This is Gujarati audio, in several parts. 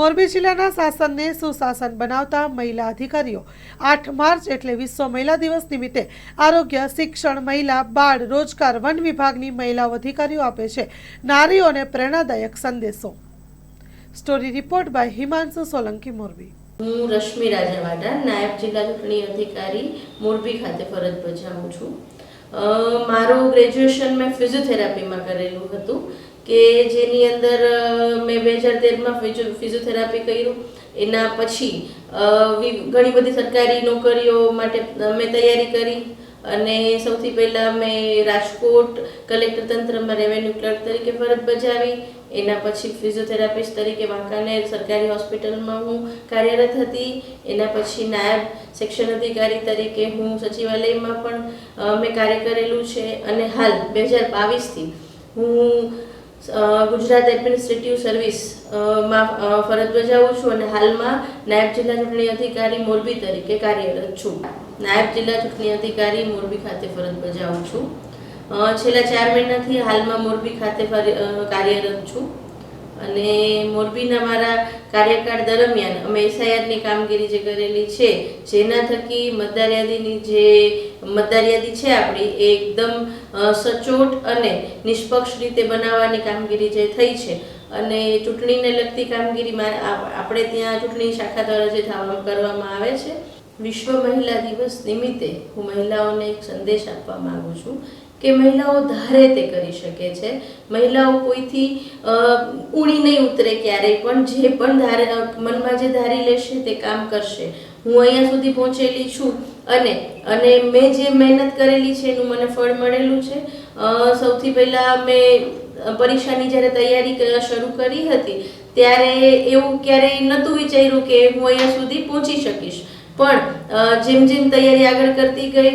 મોરબી જિલ્લાના શાસનને સુશાસન બનાવતા મહિલા અધિકારીઓ 8 માર્ચ એટલે વિશ્વ મહિલા દિવસ નિમિત્તે આરોગ્ય, શિક્ષણ, મહિલા, બાળ, રોજગાર, વન વિભાગની મહિલા અધિકારીઓ આપે છે નારીઓને પ્રેરણાદાયક સંદેશો। Story report by Himanshu Solanki, Morbi. હું રશ્મિ રાજાવાડા, નાયબ જિલ્લા ચૂંટણી અધિકારી મોરબી ખાતે ફરજ બજાવું છું। મારું ગ્રેજ્યુએશન મેં ફિઝિયોથેરાપીમાં કરેલું હતું કે જેની અંદર મેં 2013માં ફિઝિયોથેરાપી કર્યું। એના પછી ઘણી બધી સરકારી નોકરીઓ માટે મેં તૈયારી કરી અને સૌથી પહેલાં મેં રાજકોટ કલેક્ટર તંત્રમાં રેવન્યુ ક્લર્ક તરીકે ફરજ બજાવી। એના પછી ફિઝિયોથેરાપિસ્ટ તરીકે વાંકાનેર સરકારી હોસ્પિટલમાં હું કાર્યરત હતી। એના પછી નાયબ સેક્શન અધિકારી તરીકે હું સચિવાલયમાં પણ મેં કાર્ય કરેલું છે અને હાલ 2022થી હું ગુજરાત એડમિનિસ્ટ્રેટિવ સર્વિસમાં ફરજ બજાવું છું અને હાલમાં નાયબ જિલ્લા ચૂંટણી અધિકારી મોરબી તરીકે કાર્યરત છું। નાયબ જિલ્લા ચૂંટણી અધિકારી મોરબી ખાતે ફરજ બજાવું છું। છેલ્લા 4 મહિનાથી હાલમાં મોરબી ખાતે કાર્યરત છું અને મોરબીના મારા કાર્યકાળ દરમિયાન અમે એસઆઈઆરની કામગીરી જે કરેલી છે જેના થકી મતદાર યાદીની જે મતદાર યાદી છે આપણી એ એકદમ સચોટ અને નિષ્પક્ષ રીતે બનાવવાની કામગીરી જે થઈ છે અને ચૂંટણીને લગતી કામગીરીમાં આપણે ત્યાં ચૂંટણી શાખા દ્વારા જે કરવામાં આવે છે। વિશ્વ મહિલા દિવસ નિમિત્તે હું મહિલાઓને એક સંદેશ આપવા માંગુ છું કે મહિલાઓ ધારે તે કરી શકે છે। મહિલાઓ કોઈથી ઊણી નહીં ઉતરે ક્યારેય પણ, જે પણ મનમાં જે ધારી લેશે તે કામ કરશે। હું અહીંયા સુધી પહોંચેલી છું અને મેં જે મહેનત કરેલી છે એનું મને ફળ મળેલું છે। સૌથી પહેલાં મેં પરીક્ષાની જ્યારે તૈયારી શરૂ કરી હતી ત્યારે એવું ક્યારેય નહોતું વિચાર્યું કે હું અહીંયા સુધી પહોંચી શકીશ, પણ જેમ જેમ તૈયારી આગળ કરતી ગઈ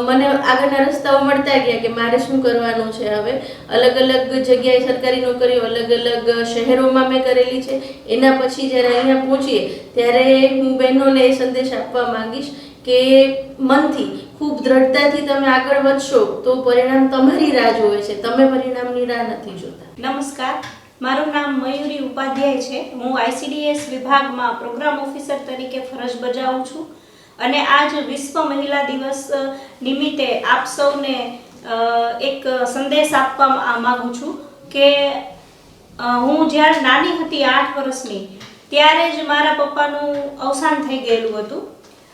મને આગળના રસ્તાઓ મળતા ગયા કે મારે શું કરવાનું છે। હવે અલગ અલગ જગ્યાએ સરકારી નોકરીઓ અલગ અલગ શહેરોમાં મેં કરેલી છે। એના પછી જ્યારે અહીંયા પહોંચીએ ત્યારે હું બહેનોને એ સંદેશ આપવા માંગીશ કે મનથી ખૂબ દ્રઢતાથી તમે આગળ વધશો તો પરિણામ તમારી રાહ જોવે છે, તમે પરિણામની રાહ નથી જોતા। નમસ્કાર, મારું નામ મયુરી ઉપાધ્યાય છે। હું આઈસીડીએસ વિભાગમાં પ્રોગ્રામ ઓફિસર તરીકે ફરજ બજાવું છું અને આજ વિશ્વ મહિલા દિવસ નિમિત્તે આપ સૌને એક સંદેશ આપવા માંગુ છું કે હું જ્યારે નાની હતી 8 વર્ષની ત્યારે જ મારા પપ્પાનું અવસાન થઈ ગયેલું હતું।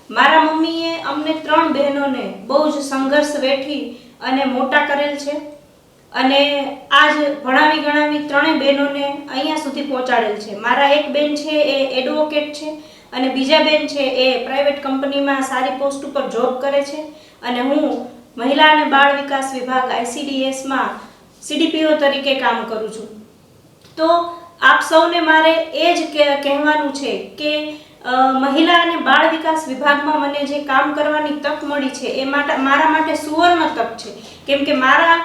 મારા મમ્મીએ અમને 3 બહેનોને બહુ જ સંઘર્ષ વેઠી અને મોટા કરેલ છે અને આજ ભણાવી ગણાવી 3 બહેનોને અહીંયા સુધી પહોંચાડેલ છે। મારા એક બેન છે એ એડવોકેટ છે અને બીજા બેન છે એ પ્રાઇવેટ કંપનીમાં સારી પોસ્ટ ઉપર જોબ કરે છે અને હું મહિલા અને બાળ વિકાસ વિભાગ આઈસીડીએસમાં સીડીપીઓ તરીકે કામ કરું છું। તો આપ સૌને મારે એ જ કહેવાનું છે કે મહિલા અને બાળ વિકાસ વિભાગમાં મને જે કામ કરવાની તક મળી છે એ મારા માટે સુવર્ણ તક છે, કેમ કે મારા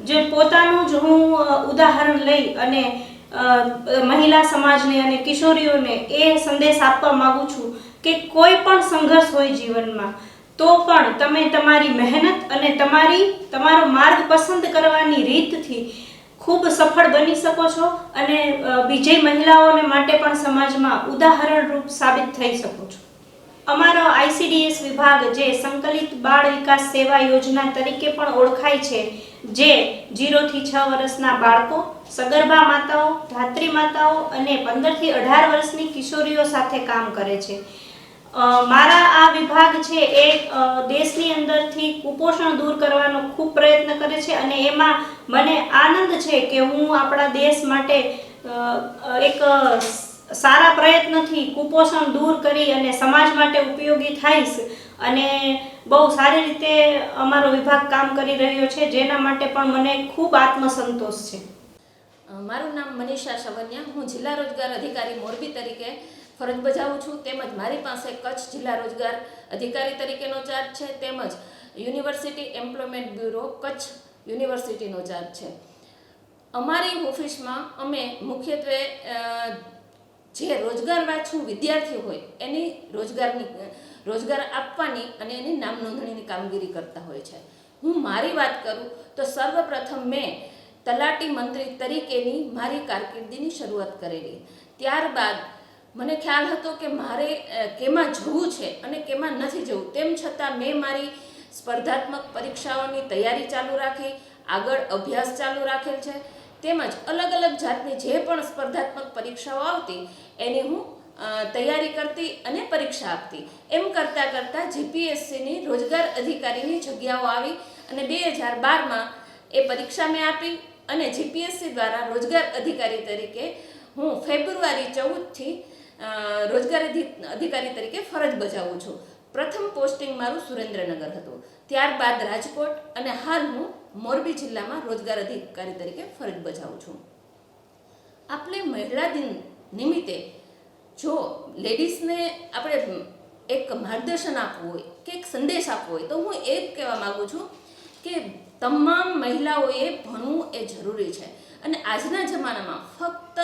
જે પોતાનું જ હું ઉદાહરણ લઈ અને મહિલા સમાજને અને કિશોરીઓને એ સંદેશ આપવા માંગુ છું કે કોઈ પણ સંઘર્ષ હોય જીવનમાં તો પણ તમે તમારી મહેનત અને તમારો માર્ગ પસંદ કરવાની રીતથી ખૂબ સફળ બની શકો છો અને બીજી મહિલાઓને માટે પણ સમાજમાં ઉદાહરણરૂપ સાબિત થઈ શકો છો। અમારો આઈસીડીએસ વિભાગ જે સંકલિત બાળ વિકાસ સેવા યોજના તરીકે પણ ઓળખાય છે, જે 0 થી 6 વર્ષના બાળકો, સગર્ભા માતાઓ, ધાત્રી માતાઓ અને 15 થી 18 વર્ષની કિશોરીઓ સાથે કામ કરે છે। મારા આ વિભાગ છે એ દેશની અંદરથી કુપોષણ દૂર કરવાનો ખૂબ પ્રયત્ન કરે છે અને એમાં મને આનંદ છે કે હું આપણા દેશ માટે એક સારા પ્રયત્નથી કુપોષણ દૂર કરી અને સમાજ માટે ઉપયોગી થઈશ અને બહુ સારી રીતે અમારો વિભાગ કામ કરી રહ્યો છે, જેના માટે પણ મને ખૂબ આત્મસંતોષ છે। મારું નામ મનીષા સવન્યા, હું જિલ્લા રોજગાર અધિકારી મોરબી તરીકે ફરજ બજાવું છું, તેમજ મારી પાસે કચ્છ જિલ્લા રોજગાર અધિકારી તરીકેનો ચાર્જ છે, તેમજ યુનિવર્સિટી એમ્પ્લોયમેન્ટ બ્યુરો કચ્છ યુનિવર્સિટીનો ચાર્જ છે। અમારી ઓફિસમાં અમે મુખ્યત્વે જે રોજગાર વાંચુ વિદ્યાર્થી હોય એની રોજગાર આપવાની અને એની નામ નોંધણીની કામગીરી કરતા હોય છે। હું મારી વાત કરું તો સર્વપ્રથમ મેં તલાટી મંત્રી તરીકેની મારી કારકિર્દીની શરૂઆત કરેલી, ત્યારબાદ મને ખ્યાલ હતો કે મારે કેમાં જવું છે અને કેમાં નથી જવું, તેમ છતાં મેં મારી સ્પર્ધાત્મક પરીક્ષાઓની તૈયારી ચાલુ રાખી, આગળ અભ્યાસ ચાલુ રાખેલ છે, તેમજ અલગ અલગ જાતની જે પણ સ્પર્ધાત્મક પરીક્ષાઓ આવતી એની હું તૈયારી કરતી અને પરીક્ષા આપતી. એમ કરતાં કરતાં જીપીએસસીની રોજગાર અધિકારીની જગ્યાઓ આવી અને 2012માં એ પરીક્ષા મેં આપી અને જીપીએસસી દ્વારા રોજગાર અધિકારી તરીકે હું ફેબ્રુઆરી 14થી રોજગાર અધિકારી તરીકે ફરજ બજાવું છું. પ્રથમ પોસ્ટિંગ મારું સુરેન્દ્રનગર હતું, ત્યારબાદ રાજકોટ અને હાલ હું મોરબી જિલ્લામાં રોજગાર અધિકારી તરીકે ફરજ બજાવું છું. આપણે મહિલા દિન નિમિત્તે જો લેડીઝને આપણે એક માર્ગદર્શન આપવું હોય કે એક સંદેશ આપવો હોય તો હું એ જ કહેવા માગું છું કે તમામ મહિલાઓએ ભણવું એ જરૂરી છે. અને આજના જમાનામાં ફક્ત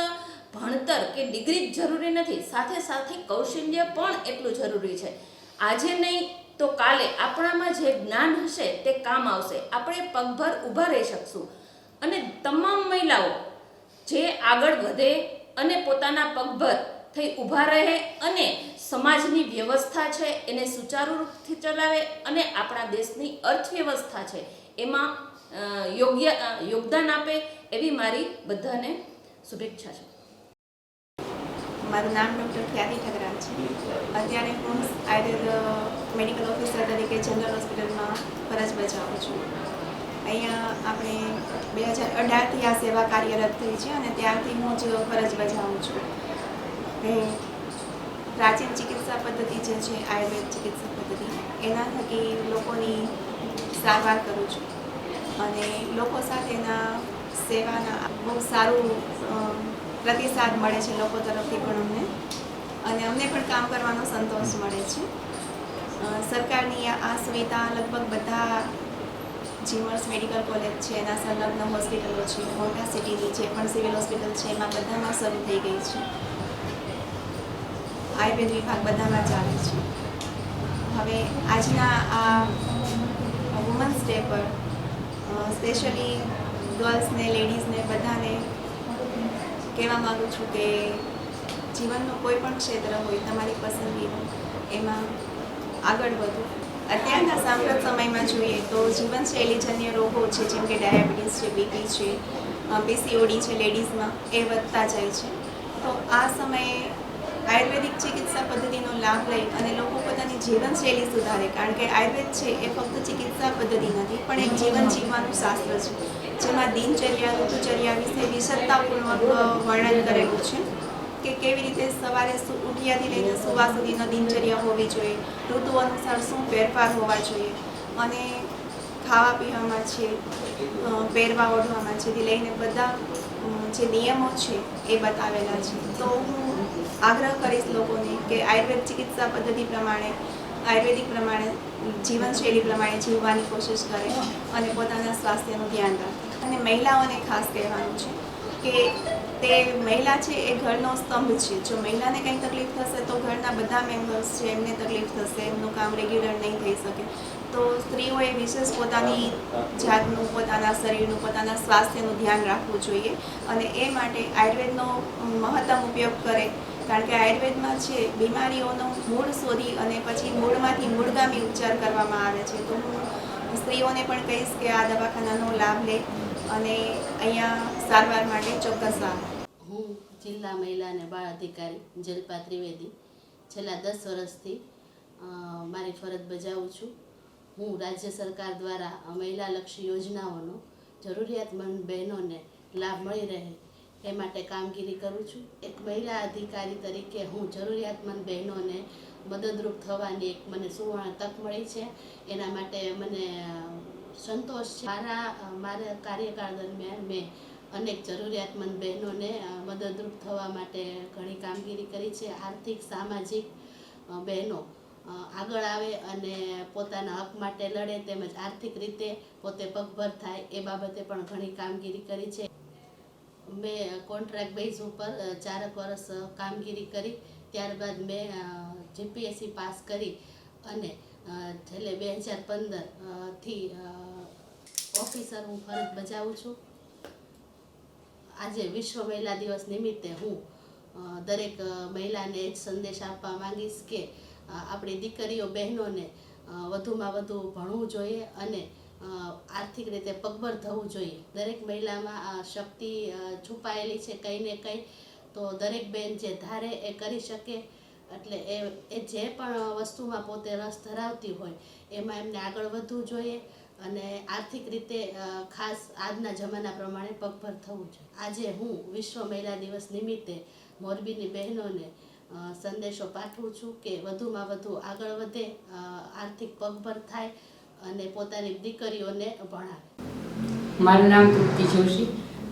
ભણતર કે ડિગ્રી જ જરૂરી નથી, સાથે સાથે કૌશલ્ય પણ એટલું જરૂરી છે. આજે નહીં તો કાલે આપણામાં જે જ્ઞાન હશે તે કામ આવશે, આપણે પગભર ઊભા રહી શકશું. અને તમામ મહિલાઓ જે આગળ વધે અને પોતાના પગભર થઈ ઊભા રહે અને સમાજની વ્યવસ્થા છે એને સુચારુ રૂપથી ચલાવે અને આપણા દેશની અર્થવ્યવસ્થા છે એમાં યોગદાન આપે એવી મારી બધાને શુભેચ્છા છે. મારું નામ ડૉક્ટર ખ્યાતિ ઠગરાજ છે. અત્યારે હું આયુર્વેદ મેડિકલ ઓફિસર તરીકે જનરલ હોસ્પિટલમાં ફરજ બજાવું છું. અહીંયા આપણે 2018થી આ સેવા કાર્યરત થઈ છે અને ત્યારથી હું જ ફરજ બજાવું છું. પ્રાચીન ચિકિત્સા પદ્ધતિ જે છે આયુર્વેદ ચિકિત્સા પદ્ધતિ એના થકી લોકોની સારવાર કરું છું અને લોકો સાથેના સેવાના બહુ સારું પ્રતિસાદ મળે છે લોકો તરફથી પણ અમને, અને અમને પણ કામ કરવાનો સંતોષ મળે છે. સરકારની આ સુવિધા લગભગ બધા જીમર્સ મેડિકલ કોલેજ છે, એના સંલગ્ન હોસ્પિટલો છે, મોટા સિટીની જે પણ સિવિલ હોસ્પિટલ છે એમાં બધામાં શરૂ થઈ ગઈ છે. આયુર્વેદ વિભાગ બધામાં ચાલે છે. હવે આજના આ વુમન્સ ડે પર સ્પેશિયલી ગર્લ્સને, લેડીઝને બધાને કહેવા માગું છું કે જીવનનું કોઈ પણ ક્ષેત્ર હોય તમારી પસંદગીનું, એમાં આગળ વધો. અત્યારના સાંપ્રત સમયમાં જોઈએ તો જીવનશૈલીજન્ય રોગો છે, જેમ કે ડાયાબિટીસ છે, બીપી છે, પીસીઓડી છે લેડીઝમાં, એ વધતા જાય છે. તો આ સમયે આયુર્વેદિક ચિકિત્સા પદ્ધતિનો લાભ લઈ અને લોકો પોતાની જીવનશૈલી સુધારે, કારણ કે આયુર્વેદ છે એ ફક્ત ચિકિત્સા પદ્ધતિ નથી પણ એક જીવન જીવવાનું શાસ્ત્ર છે, જેમાં દિનચર્યા, ઋતુચર્યા વિશે વિશદતાપૂર્વક વર્ણન કરેલું છે કે કેવી રીતે સવારે ઉઠ્યાથી લઈને સુવા સુધીનો દિનચર્યા હોવી જોઈએ, ઋતુ અનુસાર શું ફેરફાર હોવા જોઈએ, અને ખાવા પીવામાં છે, પહેરવા ઓઢવામાં છે લઈને બધા જે નિયમો છે એ બતાવેલા છે. તો હું આગ્રહ કરીશ લોકોને કે આયુર્વેદ ચિકિત્સા પદ્ધતિ પ્રમાણે, આયુર્વેદિક પ્રમાણે, જીવનશૈલી પ્રમાણે જીવવાની કોશિશ કરે અને પોતાના સ્વાસ્થ્યનું ધ્યાન રાખે. અને મહિલાઓને ખાસ કહેવાનું છે કે તે મહિલા છે એ ઘરનો સ્તંભ છે. જો મહિલાને કંઈ તકલીફ થશે તો ઘરના બધા મેમ્બર્સ છે એમને તકલીફ થશે, એમનું કામ રેગ્યુલર નહીં થઈ શકે. તો સ્ત્રીઓએ વિશેષ પોતાની જાતનું, પોતાના શરીરનું, પોતાના સ્વાસ્થ્યનું ધ્યાન રાખવું જોઈએ અને એ માટે આયુર્વેદનો મહત્તમ ઉપયોગ કરે, કારણ કે આયુર્વેદમાં છે બીમારીઓનો મૂળ શોધી અને પછી મૂળમાંથી મૂળગામી ઉપચાર કરવામાં આવે છે. તો હું સ્ત્રીઓને પણ કહીશ કે આ દવાખાનાનો લાભ લે અને અહીંયા સારવાર માટે ચોક્કસ આવે. હું જિલ્લા મહિલા અને બાળ અધિકારી જલ્પા ત્રિવેદી છેલ્લા 10 વર્ષથી મારી ફરજ બજાવું છું. હું રાજ્ય સરકાર દ્વારા મહિલાલક્ષી યોજનાઓનો જરૂરિયાતમંદ બહેનોને લાભ મળી રહે એ માટે કામગીરી કરું છું. એક મહિલા અધિકારી તરીકે હું જરૂરિયાતમંદ બહેનોને મદદરૂપ થવાની એક મને સુવર્ણ તક મળી છે, એના માટે મને સંતોષ છે. મારા કાર્યકાળ દરમિયાન મેં અનેક જરૂરિયાતમંદ બહેનોને મદદરૂપ થવા માટે ઘણી કામગીરી કરી છે. આર્થિક, સામાજિક બહેનો આગળ આવે અને પોતાના હક માટે લડે તેમજ આર્થિક રીતે પોતે પગભર થાય એ બાબતે પણ ઘણી કામગીરી કરી છે. મેં કોન્ટ્રાક્ટ બેઝ ઉપર 4 વર્ષ કામગીરી કરી, ત્યારબાદ મેં જીપીએસસી પાસ કરી અને છેલ્લે 2015થી ઓફિસર હું ફરજ બજાવું છું. આજે વિશ્વ મહિલા દિવસ નિમિત્તે હું દરેક મહિલાને જ સંદેશ આપવા માંગીશ કે આપણી દીકરીઓ બહેનોને વધુમાં વધુ ભણવું જોઈએ અને આર્થિક રીતે પગભર થવું જોઈએ. દરેક મહિલામાં આ શક્તિ છુપાયેલી છે કંઈ ને કંઈ, તો દરેક બહેન જે ધારે એ કરી શકે. એટલે એ જે પણ વસ્તુમાં પોતે રસ ધરાવતી હોય એમાં એમને આગળ વધવું જોઈએ અને આર્થિક રીતે ખાસ આજના જમાના પ્રમાણે પગભર થવું જોઈએ. આજે હું વિશ્વ મહિલા દિવસ નિમિત્તે મોરબીની બહેનોને સંદેશો પાઠવું છું કે વધુમાં વધુ આગળ વધે, આર્થિક પગભર થાય અને પોતાની દીકરીઓને ભણાવે. મારું નામ તૃપ્તિ જોશી,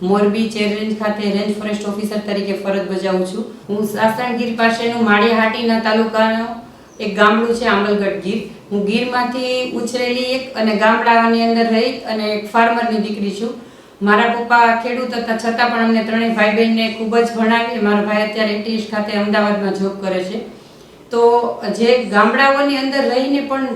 મોરબી ચેર રેન્જ ખાતે રેન્જ ફોરેસ્ટ ઓફિસર તરીકે ફરજ બજાવું છું. હું સાસણગીર પાસેનું માળિયાહાટીના તાલુકાનું એક ગામડું છે આંબલગઢ ગીર. હું ગીરમાંથી ઉછરેલી એક અને ગામડાની અંદર રહી અને એક ફાર્મરની દીકરી છું. મારા પપ્પા ખેડૂત હતા છતાં પણ અમને ત્રણેય ભાઈ બહેનને ખૂબ જ ભણાવી. મારો ભાઈ અત્યારે એટીએસ ખાતે અમદાવાદમાં જોબ કરે છે. તો જે ગામડાઓની અંદર રહીને પણ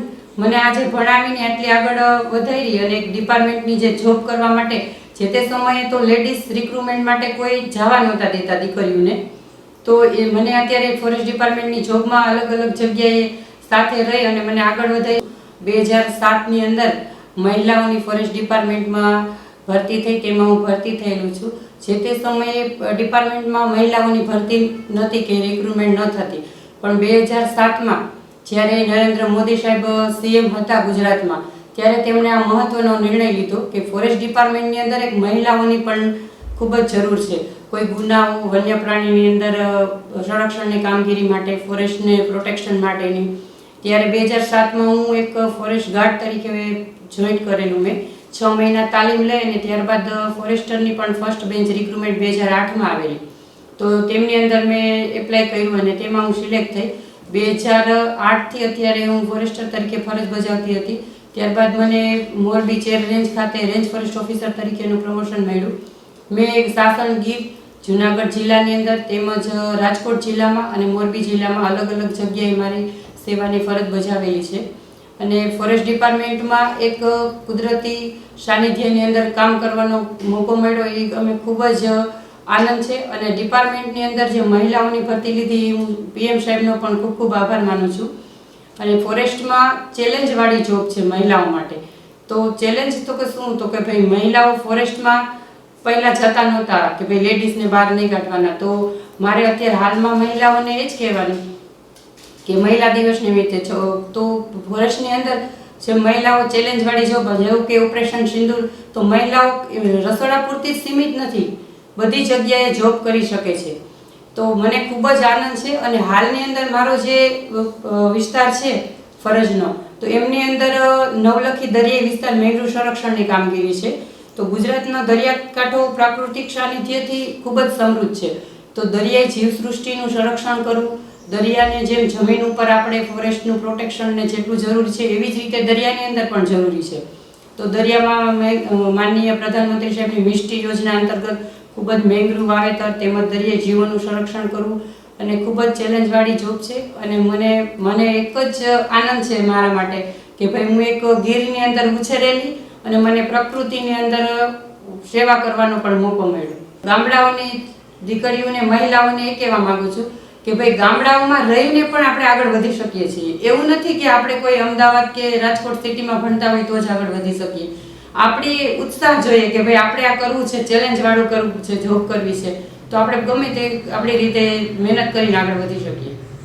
મને આજે ભણાવીને આટલી આગળ વધારી અને એક ડિપાર્ટમેન્ટની જે જોબ કરવા માટે જે તે સમયે તો લેડીઝ રિક્રુટમેન્ટ માટે કોઈ જવા નહોતા દેતા દીકરીઓને, તો એ મને અત્યારે ફોરેસ્ટ ડિપાર્ટમેન્ટની જોબમાં અલગ અલગ જગ્યાએ સાથે રહી અને મને આગળ વધારી. 2007ની અંદર મહિલાઓની ફોરેસ્ટ ડિપાર્ટમેન્ટમાં ભરતી થઈ, તેમાં હું ભરતી થયેલું છું. જે તે સમયે ડિપાર્ટમેન્ટમાં મહિલાઓની ભરતી નહોતી કે રિક્રુટમેન્ટ ન થતી, પણ 2007માં જ્યારે નરેન્દ્ર મોદી સાહેબ સીએમ હતા ગુજરાતમાં, ત્યારે તેમણે આ મહત્વનો નિર્ણય લીધો કે ફોરેસ્ટ ડિપાર્ટમેન્ટની અંદર એક મહિલાઓની પણ ખૂબ જ જરૂર છે. કોઈ ગુનાઓ, વન્ય પ્રાણીની અંદર સંરક્ષણની કામગીરી માટે, ફોરેસ્ટને પ્રોટેક્શન માટેની. ત્યારે 2007માં હું એક ફોરેસ્ટ ગાર્ડ તરીકે જોઈન્ટ કરેલું. મેં 6 મહિના તાલીમ લઈ અને ત્યારબાદ ફોરેસ્ટરની પણ ફર્સ્ટ બેન્ચ રિક્રુટમેન્ટ 2008માં આવેલી. તો તેમની અંદર મેં એપ્લાય કર્યું અને તેમાં હું સિલેક્ટ થઈ. 2008થી અત્યારે હું ફોરેસ્ટર તરીકે ફરજ બજાવતી હતી. ત્યારબાદ મને મોરબી ચેર રેન્જ ખાતે રેન્જ ફોરેસ્ટ ઓફિસર તરીકેનું પ્રમોશન મળ્યું. મેં સાસણગીર, જુનાગઢ જિલ્લાની અંદર તેમજ રાજકોટ જિલ્લામાં અને મોરબી જિલ્લામાં અલગ અલગ જગ્યાએ મારી સેવાની ફરજ બજાવેલી છે. અને ફોરેસ્ટ ડિપાર્ટમેન્ટમાં એક કુદરતી સાનિધ્યની અંદર કામ કરવાનો મોકો મળ્યો એ અમે ખૂબ જ આનંદ છે. અને ડિપાર્ટમેન્ટની અંદર જે મહિલાઓની ભરતી લીધી હું પીએમ સાહેબનો પણ ખૂબ ખૂબ આભાર માનું છું. અને ફોરેસ્ટમાં ચેલેન્જવાળી જોબ છે મહિલાઓ માટે. તો ચેલેન્જ તો કે શું, તો કે ભાઈ મહિલાઓ ફોરેસ્ટમાં પહેલાં જતા નહોતા કે ભાઈ લેડીઝને બહાર નહીં કાઢવાના. તો મારે અત્યારે હાલમાં મહિલાઓને એ જ કહેવાનું કે મહિલા દિવસ નિમિત્તે તો ફોરેસ્ટની અંદર જે મહિલાઓ ચેલેન્જવાળી જોબ, જેવું કે ઓપરેશન સિંદૂર, તો મહિલાઓ રસોડા પૂરતી જ સીમિત નથી, બધી જગ્યાએ જોબ કરી શકે છે. તો મને ખૂબ જ આનંદ છે. અને હાલની અંદર મારો જે વિસ્તાર છે ફરજનો, તો એમની અંદર નવલખી દરિયાઈ વિસ્તાર મેંગ્રુવ સંરક્ષણની કામગીરી છે. તો ગુજરાતનો દરિયાકાંઠો પ્રાકૃતિક સાનિધ્યથી ખૂબ જ સમૃદ્ધ છે. તો દરિયાઈ જીવસૃષ્ટિનું સંરક્ષણ કરવું, દરિયાને જેમ જમીન ઉપર આપણે ફોરેસ્ટનું પ્રોટેક્શનને જેટલું જરૂરી છે એવી જ રીતે દરિયાની અંદર પણ જરૂરી છે. તો દરિયામાં માનનીય પ્રધાનમંત્રી સાહેબની મિષ્ટી યોજના અંતર્ગત ખૂબ જ મેંગ્રુવ વાવેતર તેમજ દરિયાઈ જીવોનું સંરક્ષણ કરવું અને ખૂબ જ ચેલેન્જવાળી જોબ છે. અને મને એક જ આનંદ છે મારા માટે કે ભાઈ હું એક ગીરની અંદર ઉછરેલી અને મને પ્રકૃતિની અંદર સેવા કરવાનો પણ મોકો મળ્યો. ગામડાઓની દીકરીઓને, મહિલાઓને એ કહેવા માંગુ છું કે ભાઈ ગામડાઓમાં રહીને પણ આપણે આગળ વધી શકીએ છીએ. એવું નથી કે આપણે કોઈ અમદાવાદ કે રાજકોટ સિટીમાં ભણતા હોય તો જ આગળ વધી શકીએ. આપણી ઉત્સાહ જોઈએ કે ભાઈ આપણે આ કરવું છે, ચેલેન્જવાળું કરવું છે, જોબ કરવી છે, તો આપણે ગમે તે આપણી રીતે મહેનત કરીને આગળ વધી શકીએ.